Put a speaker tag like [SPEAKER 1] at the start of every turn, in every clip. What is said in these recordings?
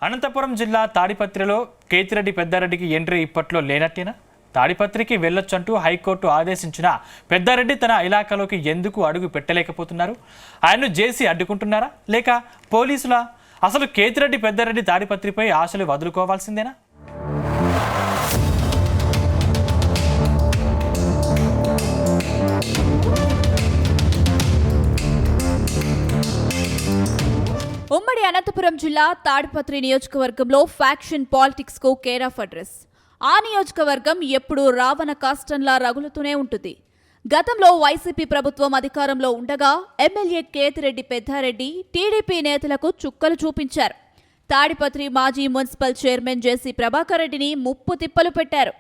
[SPEAKER 1] అనంతపురం జిల్లా తాడిపత్రిలో కేతిరెడ్డి పెద్దారెడ్డికి ఎంట్రీ ఇప్పట్లో లేనట్టేనా? తాడిపత్రికి వెళ్ళొచ్చంటూ హైకోర్టు ఆదేశించిన పెద్దారెడ్డి తన ఇలాకాలోకి ఎందుకు అడుగు పెట్టలేకపోతున్నారు? ఆయన్ను జేసీ అడ్డుకుంటున్నారా లేక పోలీసుల? అసలు కేతిరెడ్డి పెద్దారెడ్డి తాడిపత్రిపై ఆశలు వదులుకోవాల్సిందేనా?
[SPEAKER 2] ఉమ్మడి అనంతపురం జిల్లా తాడిపత్రి నియోజకవర్గంలో ఫ్యాక్షన్ పాలిటిక్స్ కు కేర్ ఆఫ్ అడ్రస్. ఆ నియోజకవర్గం ఎప్పుడూ రావణ కాష్టంలా రగులుతూనే ఉంటుంది. గతంలో వైసీపీ ప్రభుత్వం అధికారంలో ఉండగా ఎమ్మెల్యే కేతిరెడ్డి పెద్దారెడ్డి టీడీపీ నేతలకు చుక్కలు చూపించారు. తాడిపత్రి మాజీ మున్సిపల్ చైర్మన్ జేసీ ప్రభాకర్ రెడ్డిని ముప్పు తిప్పలు పెట్టారు.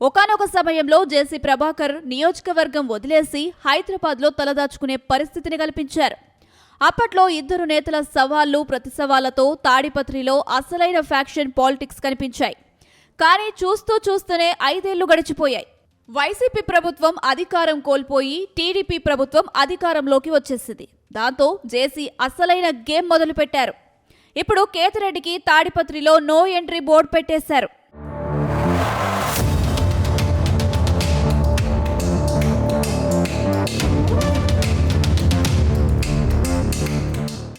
[SPEAKER 2] ఒకానొక సమయంలో జేసీ ప్రభాకర్ నియోజకవర్గం వదిలేసి హైదరాబాద్లో తలదాచుకునే పరిస్థితిని కల్పించారు. అప్పట్లో ఇద్దరు నేతల సవాళ్లు ప్రతిసవాళ్లతో తాడిపత్రిలో అసలైన ఫ్యాక్షన్ పాలిటిక్స్ కనిపించాయి. కానీ చూస్తూనే 5 ఏళ్లు గడిచిపోయాయి. వైసీపీ ప్రభుత్వం అధికారం కోల్పోయి టీడీపీ ప్రభుత్వం అధికారంలోకి వచ్చేసింది. దాంతో జేసీ అసలైన గేమ్ మొదలుపెట్టారు. ఇప్పుడు కేతిరెడ్డికి తాడిపత్రిలో నో ఎంట్రీ బోర్డు పెట్టేశారు.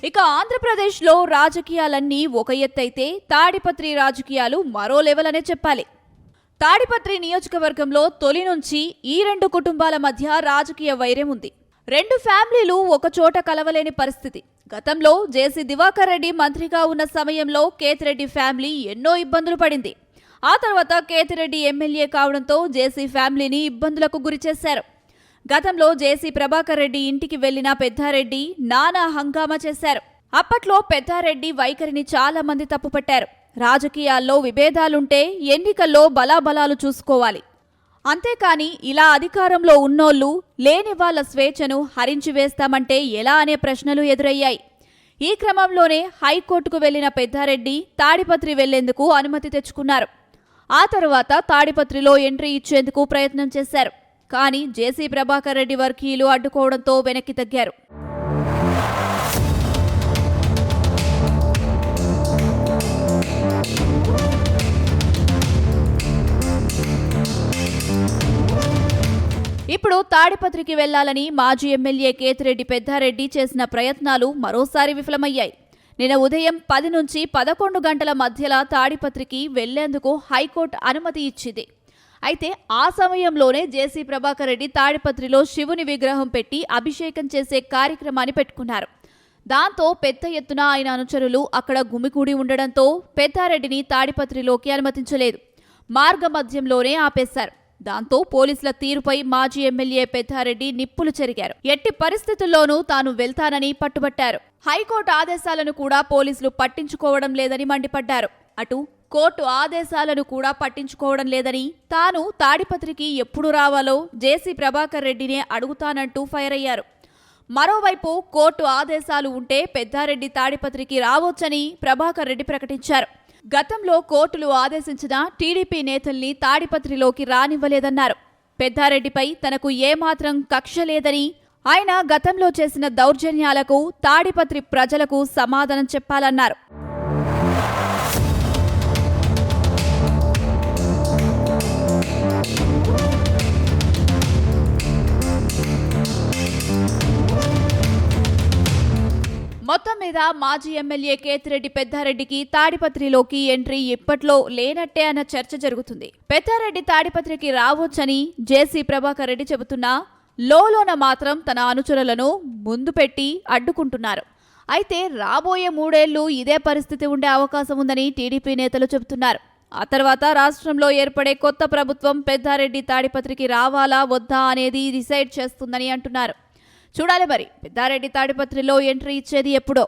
[SPEAKER 2] ఇక ఆంధ్రప్రదేశ్లో రాజకీయాలన్నీ ఒక ఎత్తైతే తాడిపత్రి రాజకీయాలు మరో లెవెల్ అనే చెప్పాలి. తాడిపత్రి నియోజకవర్గంలో తొలి నుంచి ఈ 2 కుటుంబాల మధ్య రాజకీయ వైరం ఉంది. 2 ఫ్యామిలీలు ఒకచోట కలవలేని పరిస్థితి. గతంలో జేసీ దివాకర్ రెడ్డి మంత్రిగా ఉన్న సమయంలో కేతిరెడ్డి ఫ్యామిలీ ఎన్నో ఇబ్బందులు పడింది. ఆ తర్వాత కేతిరెడ్డి ఎమ్మెల్యే కావడంతో జేసీ ఫ్యామిలీని ఇబ్బందులకు గురిచేశారు. గతంలో జేసీ ప్రభాకర్ రెడ్డి ఇంటికి వెళ్లిన పెద్దారెడ్డి నానా హంగామా చేశారు. అప్పట్లో పెద్దారెడ్డి వైఖరిని చాలా మంది తప్పుపట్టారు. రాజకీయాల్లో విభేదాలుంటే ఎన్నికల్లో బలాబలాలు చూసుకోవాలి, అంతేకాని ఇలా అధికారంలో ఉన్నోళ్లు లేని వాళ్ల స్వేచ్ఛను హరించివేస్తామంటే ఎలా అనే ప్రశ్నలు ఎదురయ్యాయి. ఈ క్రమంలోనే హైకోర్టుకు వెళ్లిన పెద్దారెడ్డి తాడిపత్రి వెళ్లేందుకు అనుమతి తెచ్చుకున్నారు. ఆ తర్వాత తాడిపత్రిలో ఎంట్రీ ఇచ్చేందుకు ప్రయత్నం చేశారు. కానీ జేసీ ప్రభాకర్ రెడ్డి వర్గీయులు అడ్డుకోవడంతో వెనక్కి తగ్గారు. ఇప్పుడు తాడిపత్రికి వెళ్లాలని మాజీ ఎమ్మెల్యే కేతిరెడ్డి పెద్దారెడ్డి చేసిన ప్రయత్నాలు మరోసారి విఫలమయ్యాయి. నిన్న ఉదయం 10 నుంచి 11 గంటల మధ్యలో తాడిపత్రికి వెళ్లేందుకు హైకోర్టు అనుమతి ఇచ్చింది. అయితే ఆ సమయంలోనే జేసీ ప్రభాకర్ రెడ్డి తాడిపత్రిలో శివుని విగ్రహం పెట్టి అభిషేకం చేసే కార్యక్రమాన్ని పెట్టుకున్నారు. దాంతో పెద్ద ఎత్తున ఆయన అనుచరులు అక్కడ గుమికూడి ఉండడంతో పెద్దారెడ్డిని తాడిపత్రిలోకి అనుమతించలేదు. మార్గ మధ్యంలోనే ఆపేశారు. దాంతో పోలీసుల తీరుపై మాజీ ఎమ్మెల్యే పెద్దారెడ్డి నిప్పులు చెరిగారు. ఎట్టి పరిస్థితుల్లోనూ తాను వెళ్తానని పట్టుబట్టారు. హైకోర్టు ఆదేశాలను కూడా పోలీసులు పట్టించుకోవడం లేదని మండిపడ్డారు. అటు కోర్టు ఆదేశాలను కూడా పట్టించుకోవడం లేదని, తాను తాడిపత్రికి ఎప్పుడు రావాలో జేసీ ప్రభాకర్ రెడ్డినే అడుగుతానంటూ ఫైర్ అయ్యారు. మరోవైపు కోర్టు ఆదేశాలు ఉంటే పెద్దారెడ్డి తాడిపత్రికి రావొచ్చని ప్రభాకర్ రెడ్డి ప్రకటించారు. గతంలో కోర్టులు ఆదేశించిన టీడీపీ నేతల్ని తాడిపత్రిలోకి రానివ్వలేదన్నారు. పెద్దారెడ్డిపై తనకు ఏమాత్రం కక్ష లేదని, ఆయన గతంలో చేసిన దౌర్జన్యాలకు తాడిపత్రి ప్రజలకు సమాధానం చెప్పాలన్నారు. మొత్తం మీద మాజీ ఎమ్మెల్యే కేతిరెడ్డి పెద్దారెడ్డికి తాడిపత్రిలోకి ఎంట్రీ ఇప్పట్లో లేనట్టే అన్న చర్చ జరుగుతుంది. పెద్దారెడ్డి తాడిపత్రికి రావొచ్చని జేసీ ప్రభాకర్ రెడ్డి చెబుతున్నా లోలోన మాత్రం తన అనుచరులను ముందు పెట్టి అడ్డుకుంటున్నారు. అయితే రాబోయే 3 ఏళ్లు ఇదే పరిస్థితి ఉండే అవకాశం ఉందని టీడీపీ నేతలు చెబుతున్నారు. ఆ తర్వాత రాష్ట్రంలో ఏర్పడే కొత్త ప్రభుత్వం పెద్దారెడ్డి తాడిపత్రికి రావాలా వద్దా అనేది డిసైడ్ చేస్తుందని అంటున్నారు. చూడాలి మరి పెద్దారెడ్డి తాడిపత్రిలో ఎంట్రీ ఇచ్చేది ఎప్పుడో.